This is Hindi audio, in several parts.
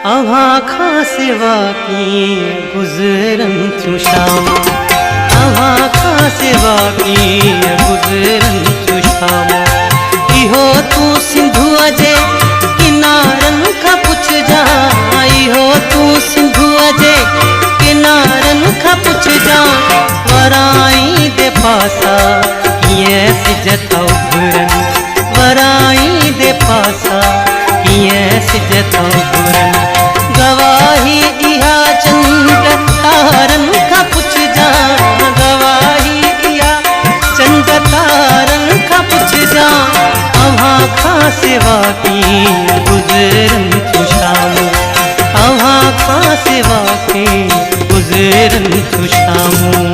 अव्हां खां सिवा कीअं गुज़रन थियूं शामूं, अव्हां खां सिवा कीअं गुज़रन थियूं शामूं। इहो तूं सिंधुअ जे किनारनि खां पुछजांइ, इहो तूं सिंधुअ जे किनारनि खां पुछजांइ। वराई दे पासा कीअं सिज था उभरनि, वराई दे पासा कीअं सिज था उभरनि। गवाही इहा चंड तारनि खां पुछजांइ, गवाही इहा चंड तारनि खां पुछजांइ। अव्हां खां सिवा कीअं गुज़रन थियूं शामूं, अव्हां खां सिवा कीअं गुज़रन थियूं शामूं।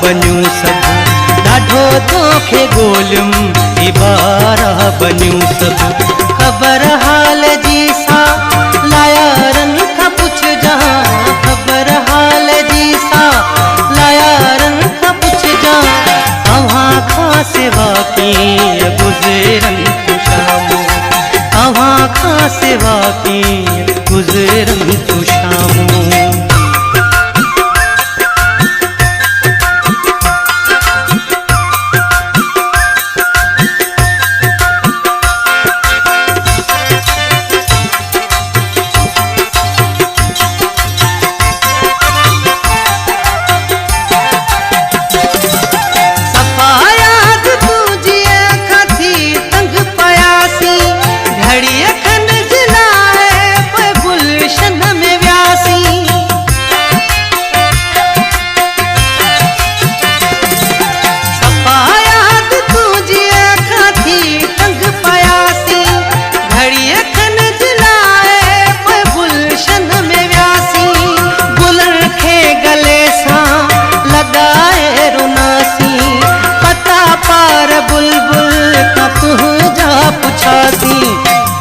बनियूं सभु ॾाढो तोखे ॻोल्हियुमि, इबारा बनियूं सभु। ख़बर हाल जी सा लायारनि खां पुछजांइ, ख़बर हाल जी सा लायारनि खां पुछजांइ। अव्हां खां सिवा कीअं गुज़रन थियूं शामूं, अव्हां खां सिवा कीअं गुज़रन थियूं शामूं।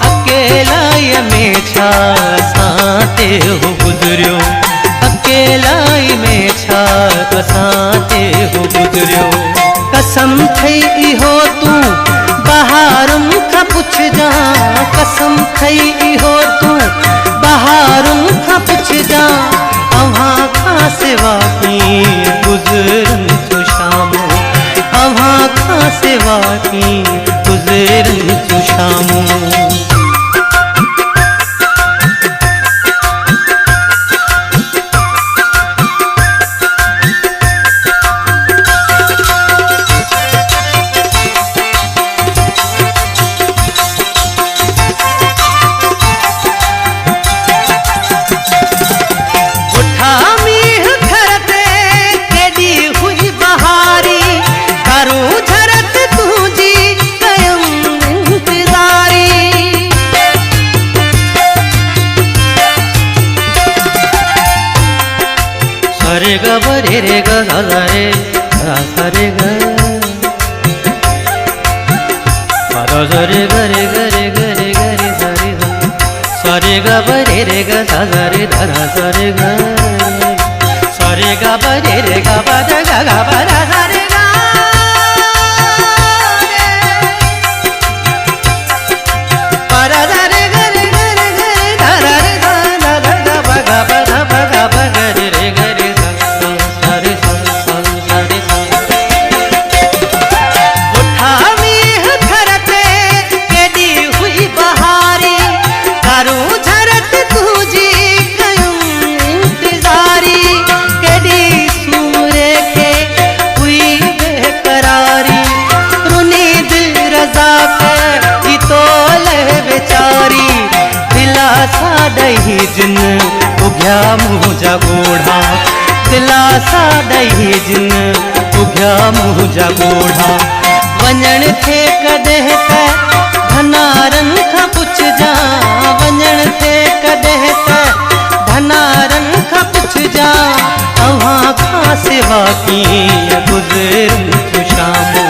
अकेलाई में छा असां ते हो गुज़रियो, अकेलाई में छा असां ते हो गुज़रियो। कसम खई इहो तूं बहारुनि खां पुछजांइ, कसम खई इहो तूं बहारुनि खां पुछजांइ। अव्हां खां सिवा कीअं गुज़रन थियूं शामूं, अव्हां खां सिवा कीअं गुज़रन थियूं शामूं। रे ग रे रे ग सा रे सा रे ग सा रे ग रे ग रे ग रे ग रे सा रे ग रे रे ग सा रे धा सा रे ग सा रे ग रे रे ग ब ग ग ब रा सा रे ग प रा सा रे ग रे ग रे ग धा रा रे धा धा धा ब ग ब धा ब ग ब ग रे रे ग रे ॾही जिन उघिया मुंहिंजा ॻोढ़ा, दिलासा ॾही जिन उघिया मुंहिंजा ॻोढ़ा। वञण थे कॾहिं त धनारनि खां पुछजां, वञण थे कॾहिं त धनारनि खां पुछजां, तव्हां खां सिवा कीअं गुज़रनि थियूं शामूं,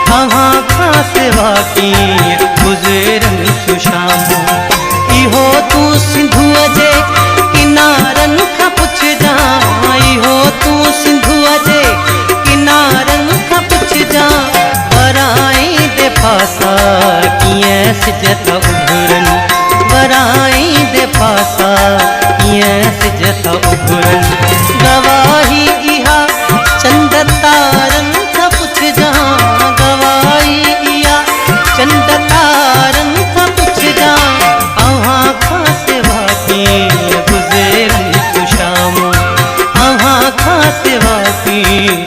तव्हां खां सिवा कीअं गुज़रनि थियूं शामूं। इहो तूं सिंधूअ जे किनारनि खां पुछजां, इहो तूं सिंधूअ जे किनारनि खां पुछजां, वराई दे पासा कीअं सिज था उभरनि, वराई दे पासा कीअं सिज था उभरनि। गवाही इहा चंद तारनि खां पुछजां, गवाही इहा चंद तारनि खां पुछजां, तव्हां खां सिवा कीअं गुज़रनि थियूं शामूं, तव्हां खां सिवा कीअं